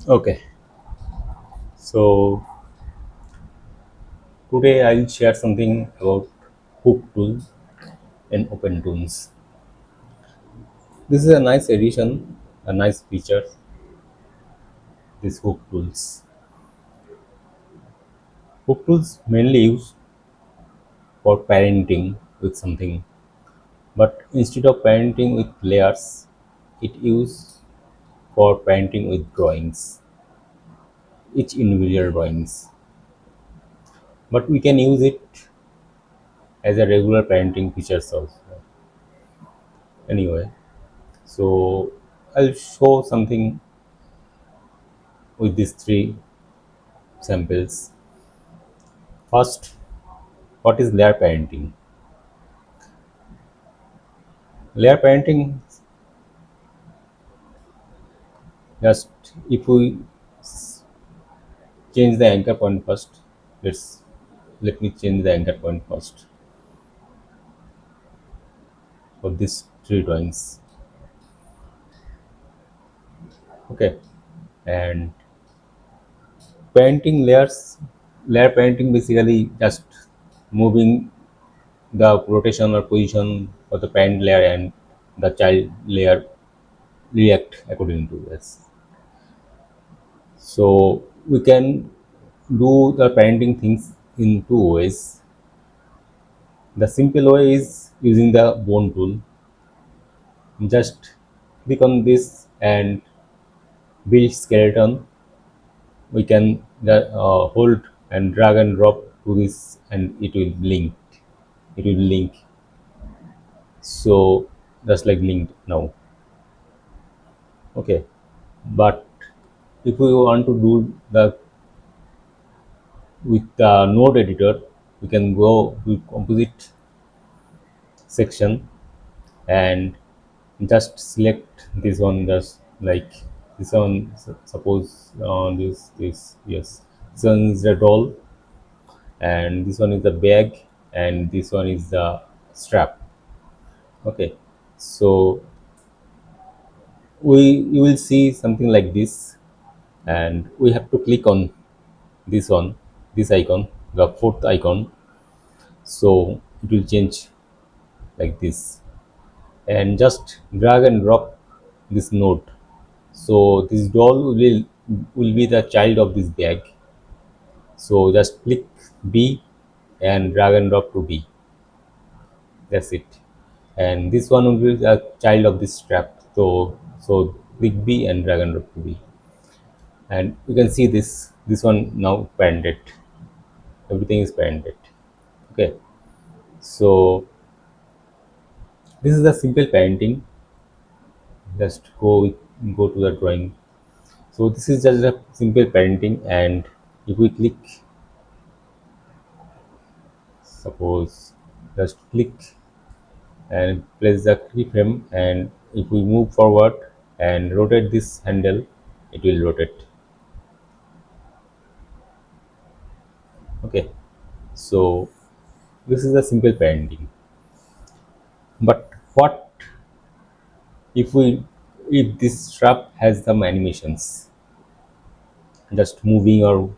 Okay, so today I'll share something about HookTool and OpenToonz. This is a nice addition, a nice feature. These HookTools. HookTools mainly used for parenting with something, but instead of parenting with layers, it used for parenting with drawings, each individual drawings. But we can use it as a regular parenting features also. Anyway, so I'll show something with these three samples. First, what is layer parenting? Layer parenting, just if we change the anchor point first, let's let me change the anchor point first for these three drawings. Okay, and painting layers, layer painting basically just moving the rotation or position of the parent layer and the child layer react according to this. So we can do the parenting things in two ways. The simple way is using the bone tool. Just click on this and build skeleton. We can hold and drag and drop to this and it will blink. It will link. So just like linked now. Okay. But if we want to do the with the node editor, we can go to composite section and just select this one, just like this one. Suppose this, yes, this one is the doll and this one is the bag and this one is the strap. Okay, so we you will see something like this and we have to click on this one, this icon, the fourth icon. So it will change like this and just drag and drop this node. So this doll will be the child of this bag. So just click B and drag and drop to B. That's it. And this one will be the child of this strap. So click B and drag and drop to B. And you can see this one now parented. Everything is parented. Okay. So this is the simple parenting. Just go to the drawing. So this is just a simple parenting, and if we click, suppose just click and place the keyframe, and if we move forward and rotate this handle, it will rotate. Okay, so this is a simple parenting. But what if we if this strap has some animations, just moving or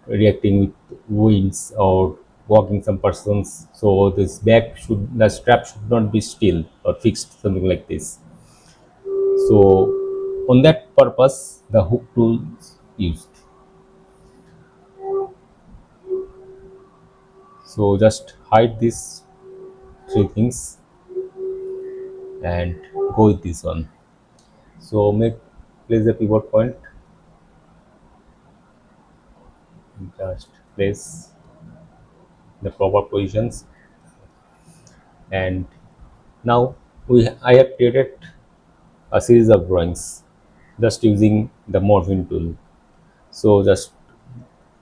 reacting with winds or walking some persons, so this back should the strap should not be still or fixed, something like this. So on that purpose the hook tool is used. So just hide these three things and go with this one. So make place the pivot point, just place the proper positions, and now I have created a series of drawings just using the morphing tool. So just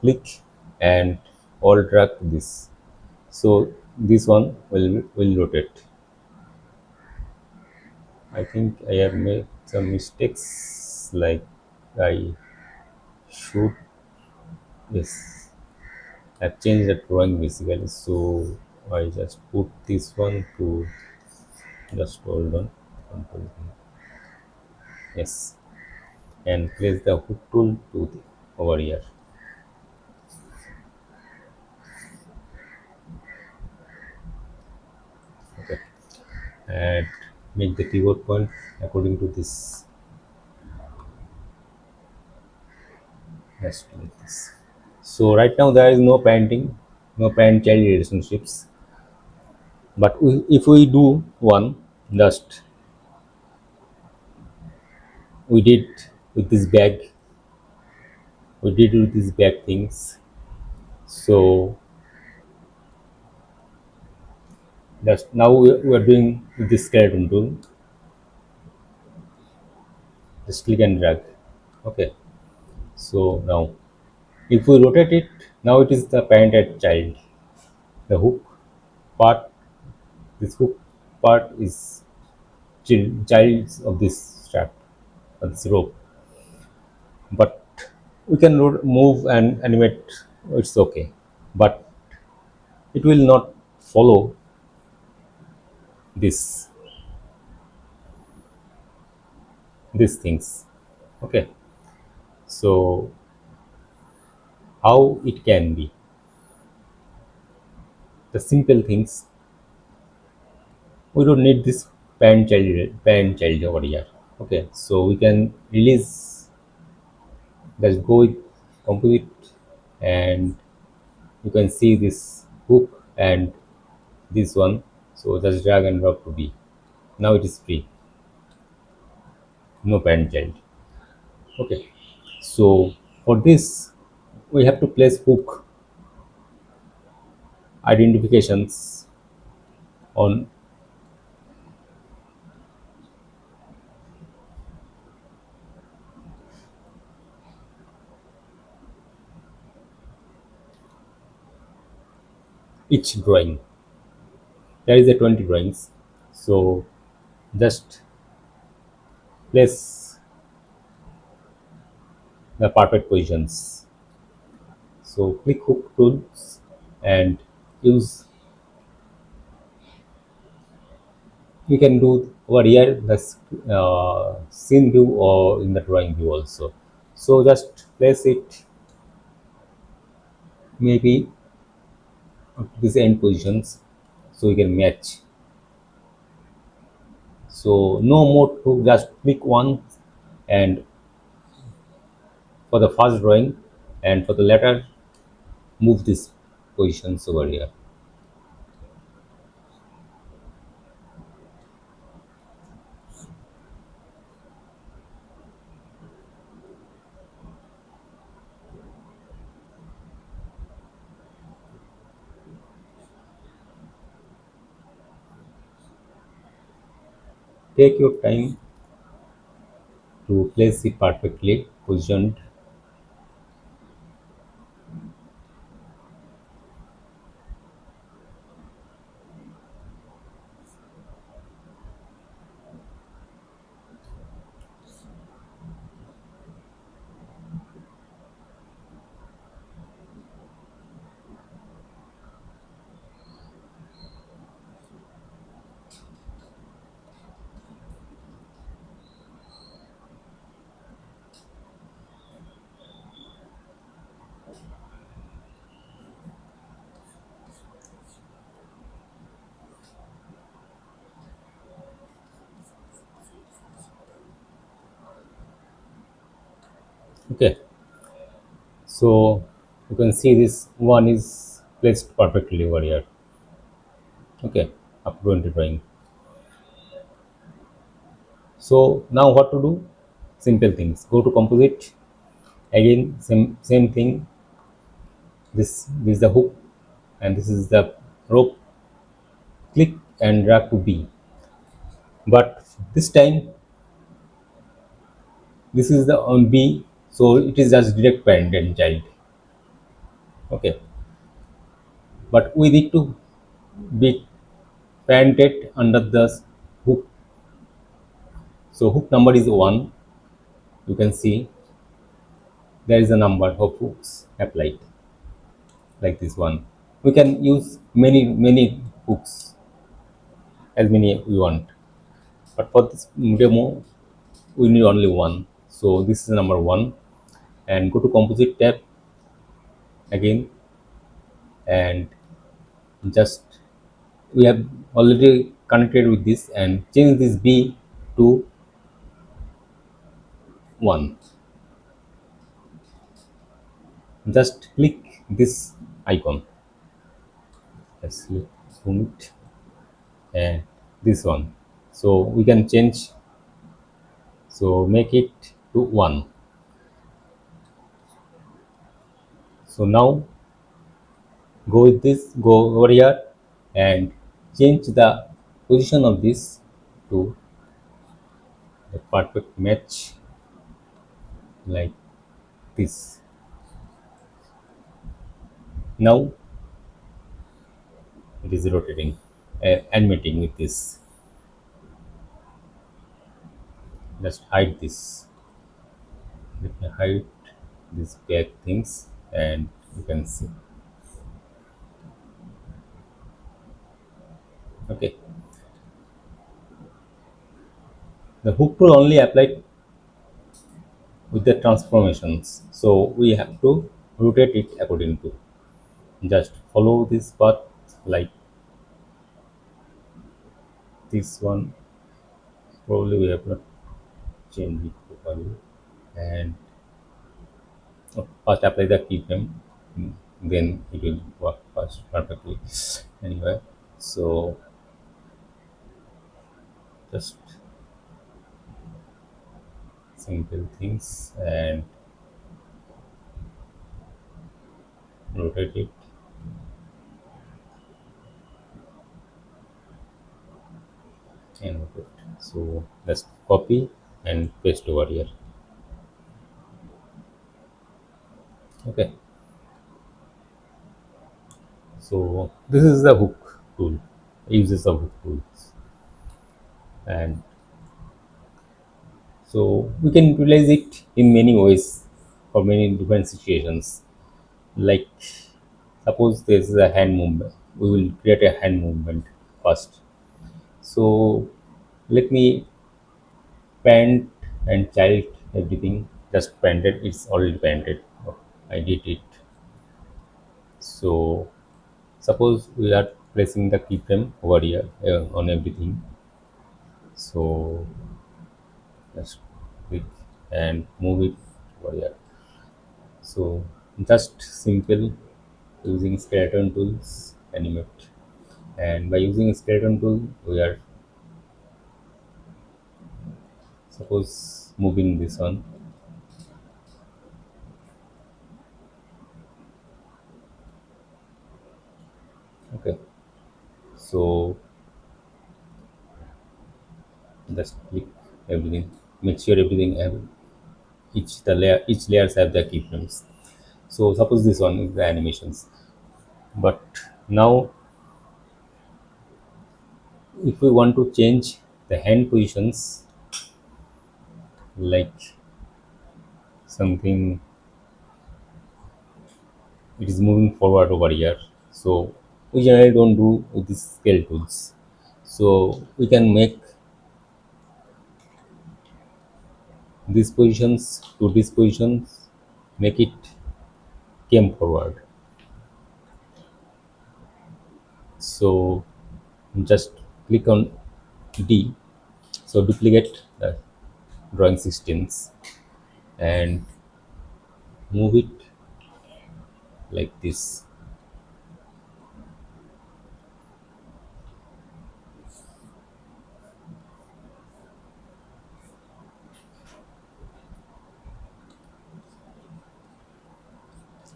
click and all drag this. So this one will rotate. I think I have made some mistakes, like I should, yes, I've changed the drawing basically. So I just put this one to, just hold on. Control V. Yes. and place the hook tool over here. Okay, and make the keyboard point according to this. Let's do this. So right now there is no parenting, no parent-child relationships. But if we do one, just we did with this bag, we did with these bag things. So that's now we are doing with this skeleton tool. Just click and drag. Okay. So now if we rotate it, now it is the parent and child. The hook part, this hook part is child of this strap, of this rope. But we can move and animate. It's okay, but it will not follow this these things. Okay, so how it can be the simple things, we don't need this parent child over here. Okay, so we can release, let's go with composite, and you can see this hook and this one. So just drag and drop to B. Now it is free, no parent child. Okay, so for this we have to place hook identifications on each drawing. There is a 20 drawings, so just place the perfect positions. So click hook tools and use, you can do over here the scene view or in the drawing view also. So just place it maybe up to this end positions so you can match. So no more to just click once, and for the first drawing, and for the latter move this positions over here. Take your time to place it perfectly positioned. Okay, so you can see this one is placed perfectly over here. Okay, up to 20 drawing. So now what to do? Simple things, go to composite again, same thing. This is the hook and this is the rope. Click and drag to B, but this time this is the on B, so it is just direct parent and child. Okay, but we need to be parented under the hook. So hook number is 1. You can see there is a number of hooks applied, like this one. We can use many hooks, as many we want, but for this demo we need only one. So this is number one. And go to composite tab again, and just we have already connected with this, and change this B to 1. Just click this icon. Let's zoom it, and this one. So we can change, so make it to 1. So now go with this, go over here, and change the position of this to the perfect match, like this. Now it is rotating, animating with this. Just hide this. Let me hide these back things, and you can see. Okay, the hook tool only applied with the transformations, so we have to rotate it according to. Just follow this path, like this one. Probably we have not changed it properly, and first apply the keyframe, then it will work first perfectly. Anyway, so just simple things, and rotate it, and rotate. So let's copy and paste over here. Okay, so this is the hook tool, uses of hook tools, and so we can utilize it in many ways for many different situations. Like suppose there is a hand movement, we will create a hand movement first. So let me paint and child everything. Just painted, it's already painted. Oh, I did it. So suppose we are placing the keyframe over here on everything. So let's click and move it over here. So just simple, using skeleton tools, animate, and by using skeleton tool we are suppose moving this one. Okay, so just click everything, make sure everything have each layers have the keyframes. So suppose this one is the animations, but now if we want to change the hand positions, like something, it is moving forward over here. So we generally don't do with these scale tools. So we can make these positions to these positions, make it came forward. So just click on D. So duplicate the drawing 16s and move it like this.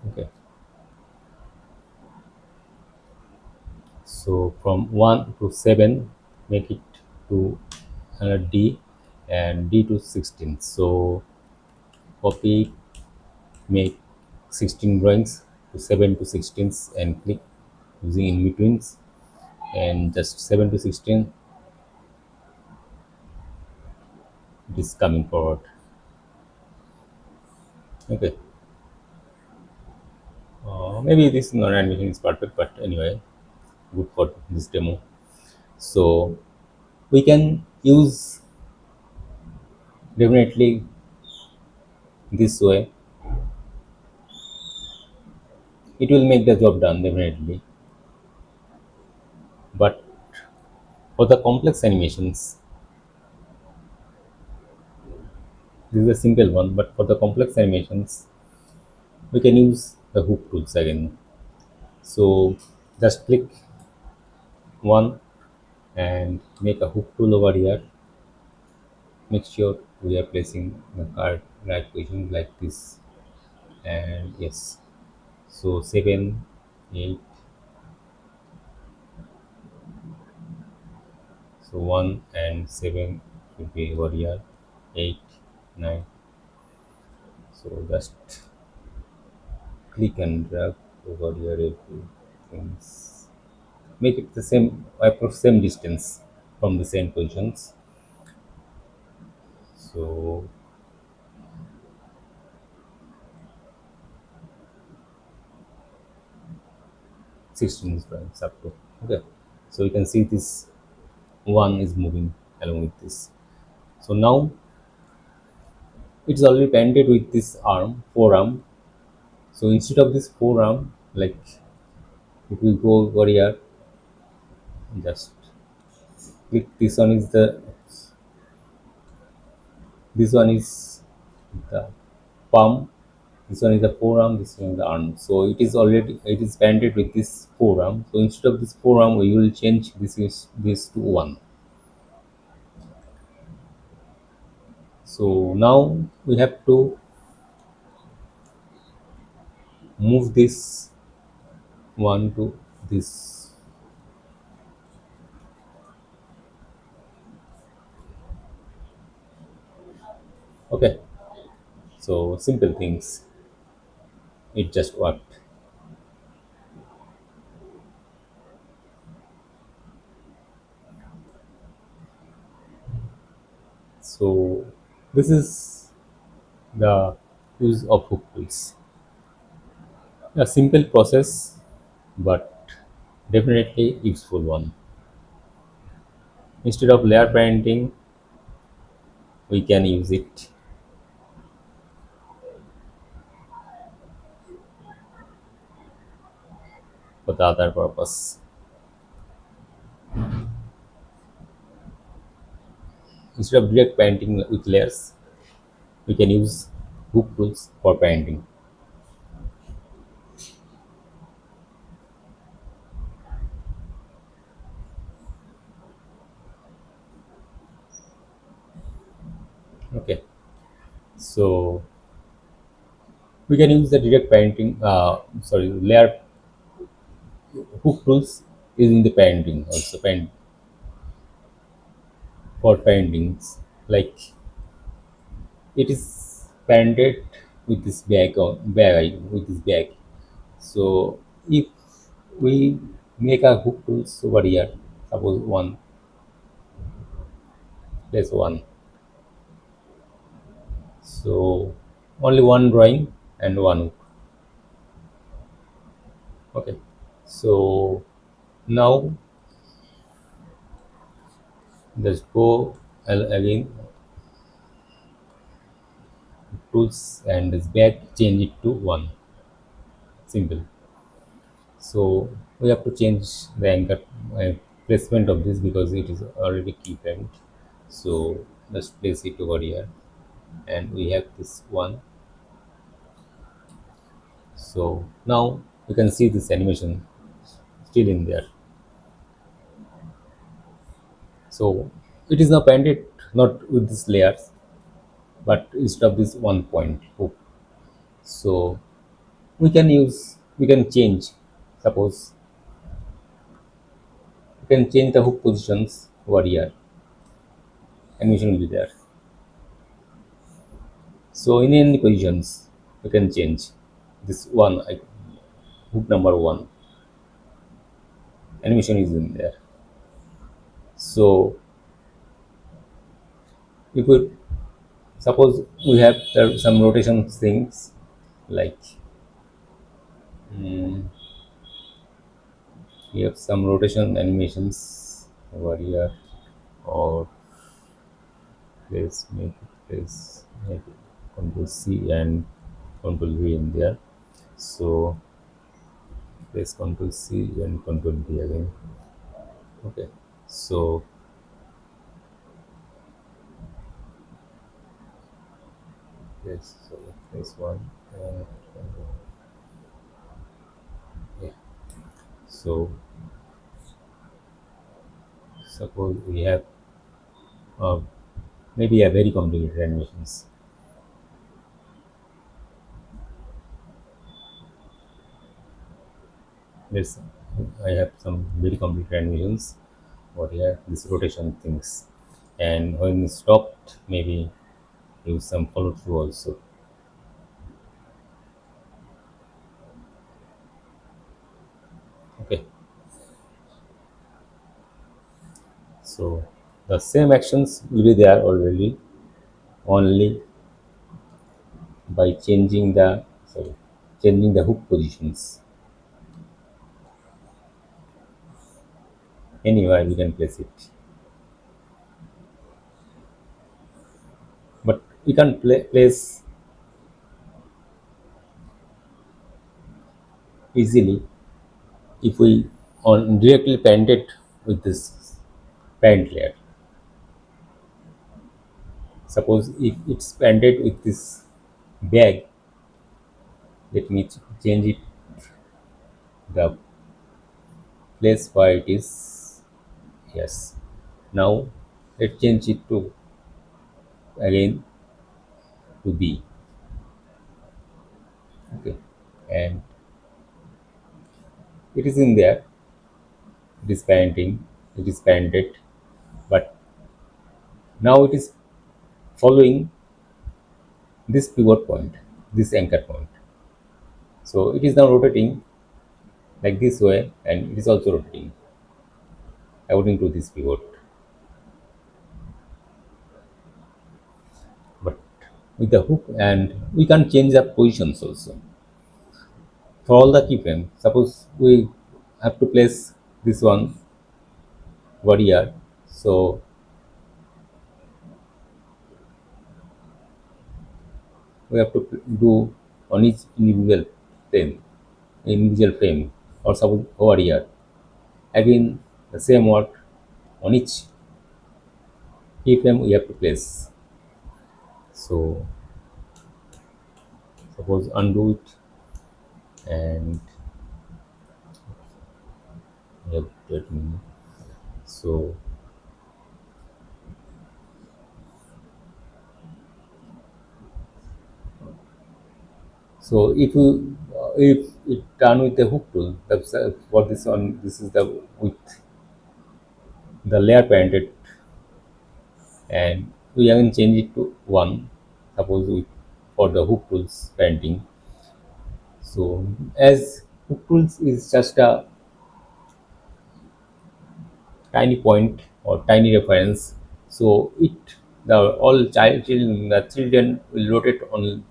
Okay. So from 1 to 7, make it to D, and D to 16. So copy, make 16 drawings to 7 to 16s, and click using in betweens, and just 7 to 16 it is coming forward. Okay, maybe this non animation is perfect, but anyway, good for this demo. So we can use definitely This way, it will make the job done definitely. But for the complex animations, this is a simple one. But for the complex animations, we can use the hook tools again. So just click one and make a hook tool over here. Make sure we are placing the card right position like this. And yes, so 7, 8, so 1 and 7 should be over here, 8, 9. So just click and drag over here every things. Make it the same, approach same distance from the same positions. So 16 frames up to, okay. So you can see this one is moving along with this. So now it's already painted with this arm, forearm. So instead of this forearm, like if we go over here, just click this one is the, this one is the palm, this one is the forearm, this one is the arm. So it is already, it is painted with this forearm. So instead of this forearm, we will change this is this to one. So now we have to move this one to this. Okay, so simple things, it just worked. So this is the use of hook tools. A simple process, but definitely useful one. Instead of layer painting, we can use it for the other purpose. Instead of direct painting with layers, we can use hook tools for painting. Okay, so we can use the direct painting. Sorry, layer hook tools is in the painting also paint for paintings. Like it is painted with this bag on bag with this bag. So if we make a hook tools over here, suppose one, place one. So only one drawing and one hook. Okay. So now just go again tools and this bag change it to one. Simple. So we have to change the anchor placement of this because it is already keyframed. So let's place it over here and we have this one. So now you can see this animation still in there. So it is now painted not with these layers but instead of this one point hook. So we can change, suppose you can change the hook positions over here, animation will be there. So in any positions you can change this one hook number one, animation is in there. So if we suppose we have some rotation things like mm, we have some rotation animations over here, or let's make it this maybe. Control C and Control V in there. So press Control C and Control V again. Okay. So yes, so this one and yeah. So suppose we have uh, maybe a very complicated animations. Yes, I have some very complicated animations. What here? This rotation things, and when it stopped, maybe use some follow through also. Okay, so the same actions will be there already, only by changing the hook positions. Anywhere we can place it, but we can place easily if we on directly paint it with this paint layer. Suppose if it's painted with this bag, let me change it the place where it is. Yes. Now let's change it to again to B. Okay. And it is in there. It is painting. It is painted. But now it is following this pivot point, this anchor point. So it is now rotating like this way, and it is also rotating according to this pivot. But with the hook, and we can change the positions also for all the keyframe. Suppose we have to place this one over here, so we have to do on each frame, individual frame, or suppose over here. Again, the same work on each keyframe we have to place. So suppose undo it, and we have that many. So if it done with the hook tool, that's for this one. This is the with the layer painted, and we can change it to one. Suppose we for the hook tools painting. So as hook tools is just a tiny point or tiny reference, so it the all children will rotate on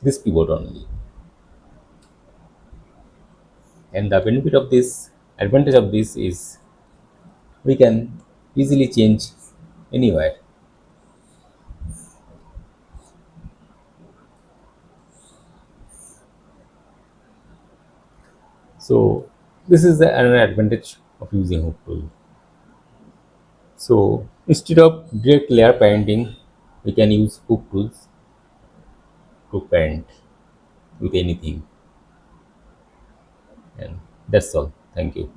this pivot only. And the benefit of this advantage of this is we can easily change anywhere. So this is an advantage of using hook tool. So instead of direct layer painting, we can use hook tools to paint with anything. And that's all. Thank you.